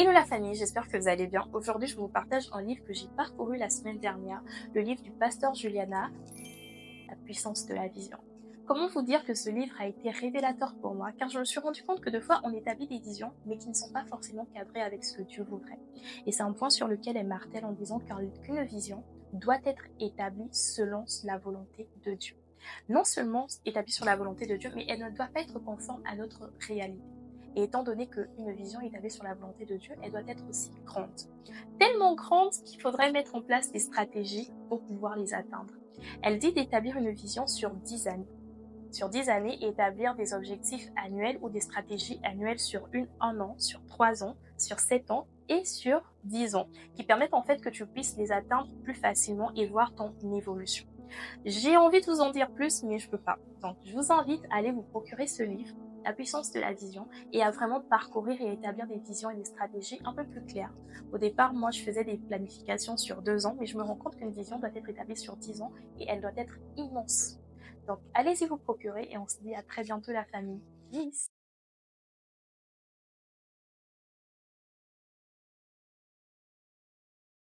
Hello la famille, j'espère que vous allez bien. Aujourd'hui, je vous partage un livre que j'ai parcouru la semaine dernière, le livre du pasteur Juliana, La puissance de la vision. Comment vous dire que ce livre a été révélateur pour moi, car je me suis rendu compte que des fois on établit des visions, mais qui ne sont pas forcément cadrées avec ce que Dieu voudrait. Et c'est un point sur lequel elle martèle en disant qu'une vision doit être établie selon la volonté de Dieu. Non seulement établie sur la volonté de Dieu, mais elle ne doit pas être conforme à notre réalité. Et étant donné qu'une vision établie sur la volonté de Dieu, elle doit être aussi grande. Tellement grande qu'il faudrait mettre en place des stratégies pour pouvoir les atteindre. Elle dit d'établir une vision sur 10 années. Sur 10 années, et établir des objectifs annuels ou des stratégies annuelles sur un an, sur 3 ans, sur 7 ans et sur 10 ans, qui permettent en fait que tu puisses les atteindre plus facilement et voir ton évolution. J'ai envie de vous en dire plus, mais je peux pas. Donc, je vous invite à aller vous procurer ce livre, La puissance de la vision, et à vraiment parcourir et établir des visions et des stratégies un peu plus claires. Au départ, moi, je faisais des planifications sur 2 ans, mais je me rends compte qu'une vision doit être établie sur 10 ans et elle doit être immense. Donc, allez-y vous procurer et on se dit à très bientôt la famille. Peace!